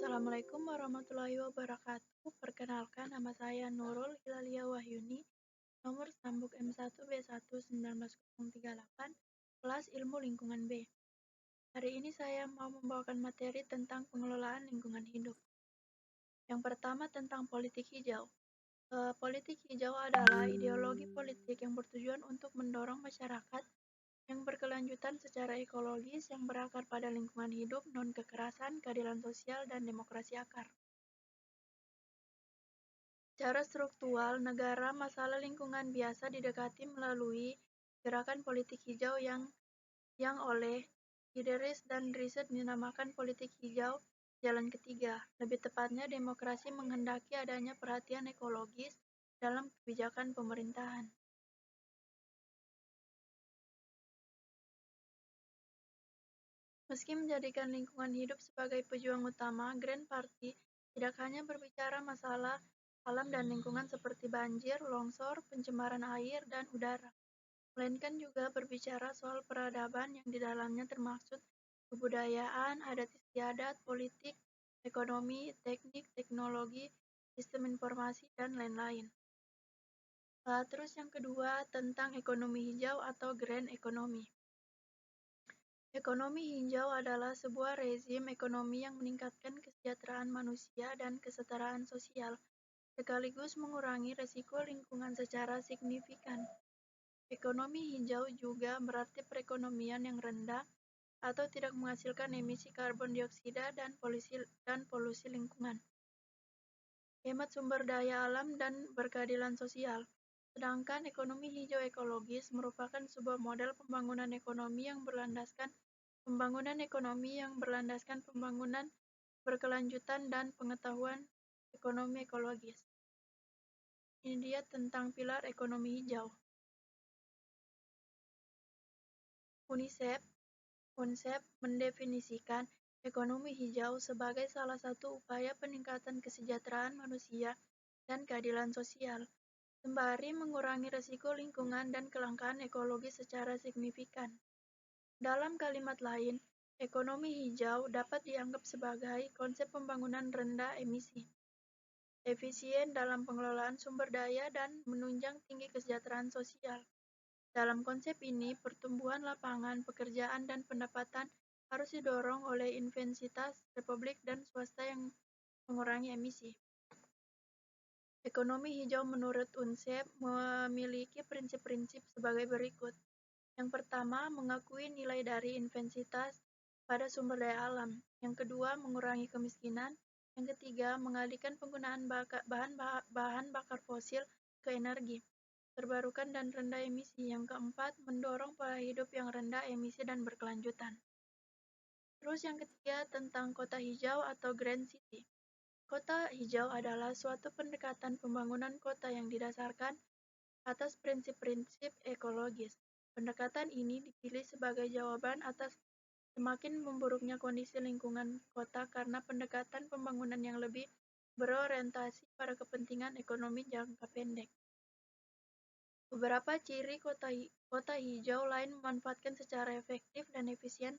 Assalamualaikum warahmatullahi wabarakatuh. Perkenalkan, nama saya Nurul Hilalia Wahyuni, nomor Sambuk M1B11938, kelas Ilmu Lingkungan B. Hari ini saya mau membawakan materi tentang pengelolaan lingkungan hidup. Yang pertama tentang politik hijau. Politik hijau adalah ideologi politik yang bertujuan untuk mendorong masyarakat yang berkelanjutan secara ekologis yang berakar pada lingkungan hidup, non-kekerasan, keadilan sosial, dan demokrasi akar. Secara struktural, negara masalah lingkungan biasa didekati melalui gerakan politik hijau yang oleh Ideris dan Riset dinamakan politik hijau jalan ketiga. Lebih tepatnya, demokrasi menghendaki adanya perhatian ekologis dalam kebijakan pemerintahan. Meski menjadikan lingkungan hidup sebagai pejuang utama, Green Party tidak hanya berbicara masalah alam dan lingkungan seperti banjir, longsor, pencemaran air, dan udara, melainkan juga berbicara soal peradaban yang di dalamnya termaksud kebudayaan, adat istiadat, politik, ekonomi, teknik, teknologi, sistem informasi, dan lain-lain. Terus yang kedua tentang ekonomi hijau atau green economy. Ekonomi hijau adalah sebuah rezim ekonomi yang meningkatkan kesejahteraan manusia dan kesetaraan sosial, sekaligus mengurangi risiko lingkungan secara signifikan. Ekonomi hijau juga berarti perekonomian yang rendah atau tidak menghasilkan emisi karbon dioksida dan polusi lingkungan. Hemat sumber daya alam dan berkeadilan sosial. Sedangkan ekonomi hijau ekologis merupakan sebuah model pembangunan ekonomi yang berlandaskan pembangunan berkelanjutan dan pengetahuan ekonomi ekologis. Ini dia tentang pilar ekonomi hijau. UNICEF mendefinisikan ekonomi hijau sebagai salah satu upaya peningkatan kesejahteraan manusia dan keadilan sosial, sembari mengurangi risiko lingkungan dan kelangkaan ekologi secara signifikan. Dalam kalimat lain, ekonomi hijau dapat dianggap sebagai konsep pembangunan rendah emisi, efisien dalam pengelolaan sumber daya, dan menunjang tinggi kesejahteraan sosial. Dalam konsep ini, pertumbuhan lapangan pekerjaan dan pendapatan harus didorong oleh intensitas publik dan swasta yang mengurangi emisi. Ekonomi hijau menurut UNICEF memiliki prinsip-prinsip sebagai berikut. Yang pertama, mengakui nilai dari intensitas pada sumber daya alam. Yang kedua, mengurangi kemiskinan. Yang ketiga, mengalihkan penggunaan bahan bakar fosil ke energi terbarukan dan rendah emisi. Yang keempat, mendorong pola hidup yang rendah emisi dan berkelanjutan. Terus yang ketiga tentang kota hijau atau Green City. Kota hijau adalah suatu pendekatan pembangunan kota yang didasarkan atas prinsip-prinsip ekologis. Pendekatan ini dipilih sebagai jawaban atas semakin memburuknya kondisi lingkungan kota karena pendekatan pembangunan yang lebih berorientasi pada kepentingan ekonomi jangka pendek. Beberapa ciri kota hijau lain memanfaatkan secara efektif dan efisien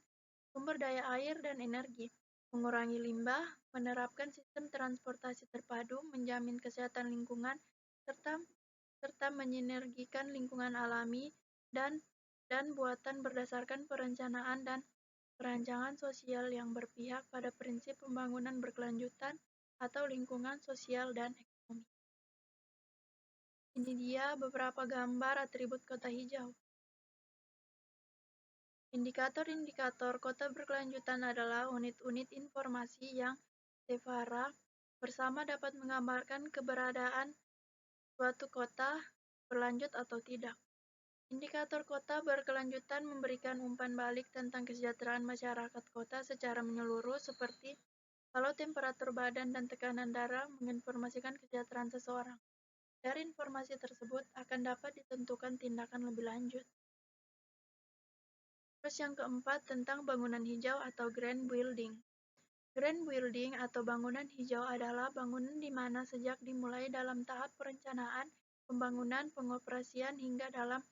sumber daya air dan energi, mengurangi limbah, menerapkan sistem transportasi terpadu, menjamin kesehatan lingkungan, serta menyinergikan lingkungan alami dan buatan berdasarkan perencanaan dan perancangan sosial yang berpihak pada prinsip pembangunan berkelanjutan atau lingkungan sosial dan ekonomi. Ini dia beberapa gambar atribut kota hijau. Indikator-indikator kota berkelanjutan adalah unit-unit informasi yang setara bersama dapat menggambarkan keberadaan suatu kota berlanjut atau tidak. Indikator kota berkelanjutan memberikan umpan balik tentang kesejahteraan masyarakat kota secara menyeluruh, seperti kalau temperatur badan dan tekanan darah menginformasikan kesejahteraan seseorang. Dari informasi tersebut akan dapat ditentukan tindakan lebih lanjut. Terus yang keempat tentang bangunan hijau atau green building. Green building atau bangunan hijau adalah bangunan di mana sejak dimulai dalam tahap perencanaan, pembangunan, pengoperasian hingga dalam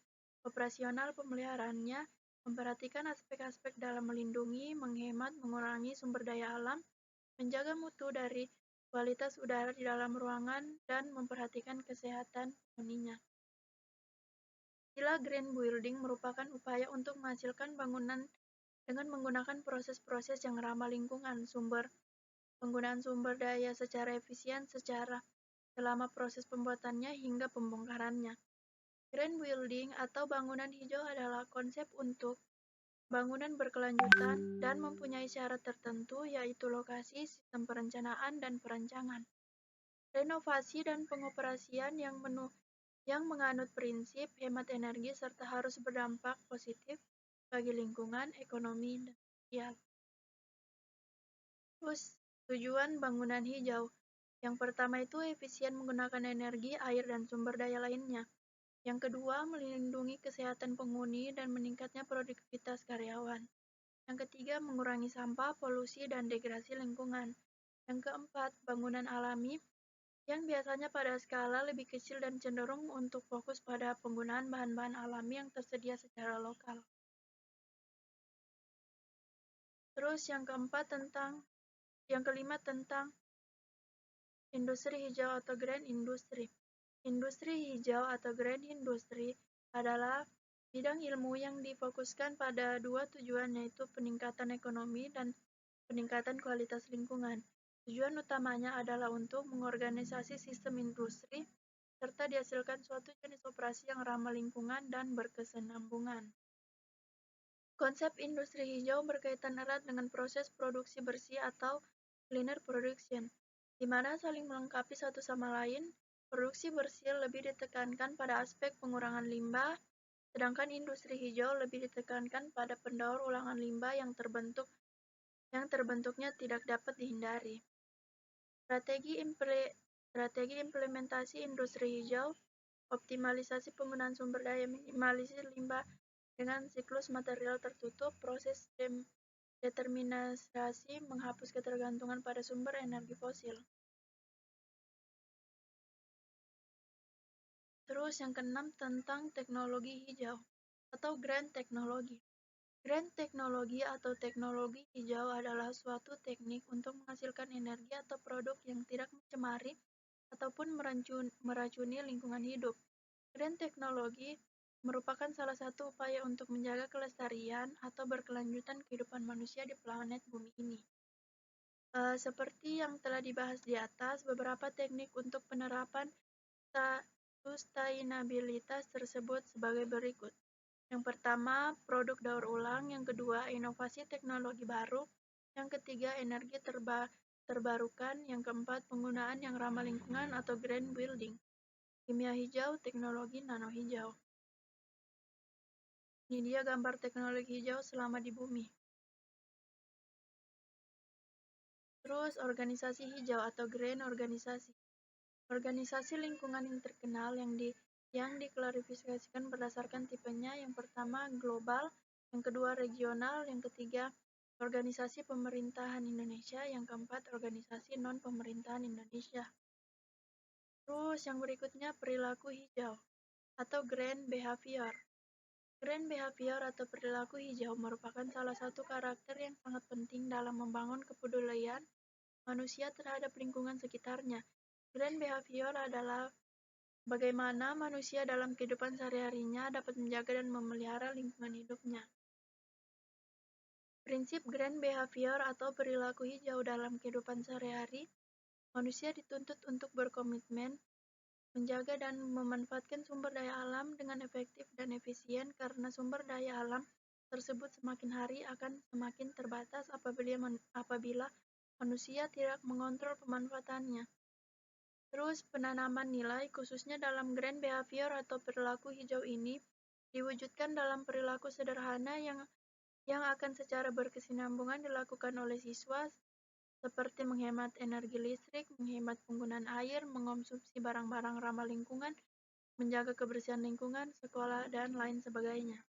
operasional pemeliharaannya, memperhatikan aspek-aspek dalam melindungi, menghemat, mengurangi sumber daya alam, menjaga mutu dari kualitas udara di dalam ruangan, dan memperhatikan kesehatan penghuninya. Istilah green building merupakan upaya untuk menghasilkan bangunan dengan menggunakan proses-proses yang ramah lingkungan, penggunaan sumber daya secara efisien selama proses pembuatannya hingga pembongkarannya. Green building atau bangunan hijau adalah konsep untuk bangunan berkelanjutan dan mempunyai syarat tertentu, yaitu lokasi, sistem perencanaan, dan perancangan. Renovasi dan pengoperasian yang menganut prinsip hemat energi serta harus berdampak positif bagi lingkungan, ekonomi, dan sosial. Terus, tujuan bangunan hijau. Yang pertama itu efisien menggunakan energi, air, dan sumber daya lainnya. Yang kedua, melindungi kesehatan penghuni dan meningkatnya produktivitas karyawan. Yang ketiga, mengurangi sampah, polusi, dan degradasi lingkungan. Yang keempat, bangunan alami yang biasanya pada skala lebih kecil dan cenderung untuk fokus pada penggunaan bahan-bahan alami yang tersedia secara lokal. Terus yang kelima tentang industri hijau atau green industry. Industri hijau atau green industry adalah bidang ilmu yang difokuskan pada dua tujuan, yaitu peningkatan ekonomi dan peningkatan kualitas lingkungan. Tujuan utamanya adalah untuk mengorganisasi sistem industri serta dihasilkan suatu jenis operasi yang ramah lingkungan dan berkesinambungan. Konsep industri hijau berkaitan erat dengan proses produksi bersih atau cleaner production, di mana saling melengkapi satu sama lain. Produksi bersih lebih ditekankan pada aspek pengurangan limbah, sedangkan industri hijau lebih ditekankan pada pendaur ulangan limbah yang terbentuknya tidak dapat dihindari. Strategi implementasi industri hijau, optimalisasi penggunaan sumber daya, minimalisir limbah dengan siklus material tertutup, proses determinasi, menghapus ketergantungan pada sumber energi fosil. Terus yang keenam tentang teknologi hijau atau green technology. Green technology atau teknologi hijau adalah suatu teknik untuk menghasilkan energi atau produk yang tidak mencemari ataupun meracuni lingkungan hidup. Green technology merupakan salah satu upaya untuk menjaga kelestarian atau berkelanjutan kehidupan manusia di planet bumi ini. Seperti yang telah dibahas di atas, beberapa teknik untuk penerapan sustainabilitas tersebut sebagai berikut. Yang pertama, produk daur ulang. Yang kedua, inovasi teknologi baru. Yang ketiga, energi terbarukan. Yang keempat, penggunaan yang ramah lingkungan atau green building. Kimia hijau, teknologi nano hijau. Ini dia gambar teknologi hijau selama di bumi. Terus organisasi hijau atau green organisasi. Organisasi lingkungan yang terkenal yang diklasifikasikan berdasarkan tipenya. Yang pertama global, yang kedua regional, yang ketiga organisasi pemerintahan Indonesia, yang keempat organisasi non-pemerintahan Indonesia. Terus yang berikutnya perilaku hijau atau green behavior. Green behavior atau perilaku hijau merupakan salah satu karakter yang sangat penting dalam membangun kepedulian manusia terhadap lingkungan sekitarnya. Green behavior adalah bagaimana manusia dalam kehidupan sehari-harinya dapat menjaga dan memelihara lingkungan hidupnya. Prinsip green behavior atau perilaku hijau dalam kehidupan sehari-hari, manusia dituntut untuk berkomitmen menjaga dan memanfaatkan sumber daya alam dengan efektif dan efisien, karena sumber daya alam tersebut semakin hari akan semakin terbatas apabila manusia tidak mengontrol pemanfaatannya. Terus penanaman nilai khususnya dalam green behavior atau perilaku hijau ini diwujudkan dalam perilaku sederhana yang akan secara berkesinambungan dilakukan oleh siswa, seperti menghemat energi listrik, menghemat penggunaan air, mengonsumsi barang-barang ramah lingkungan, menjaga kebersihan lingkungan, sekolah, dan lain sebagainya.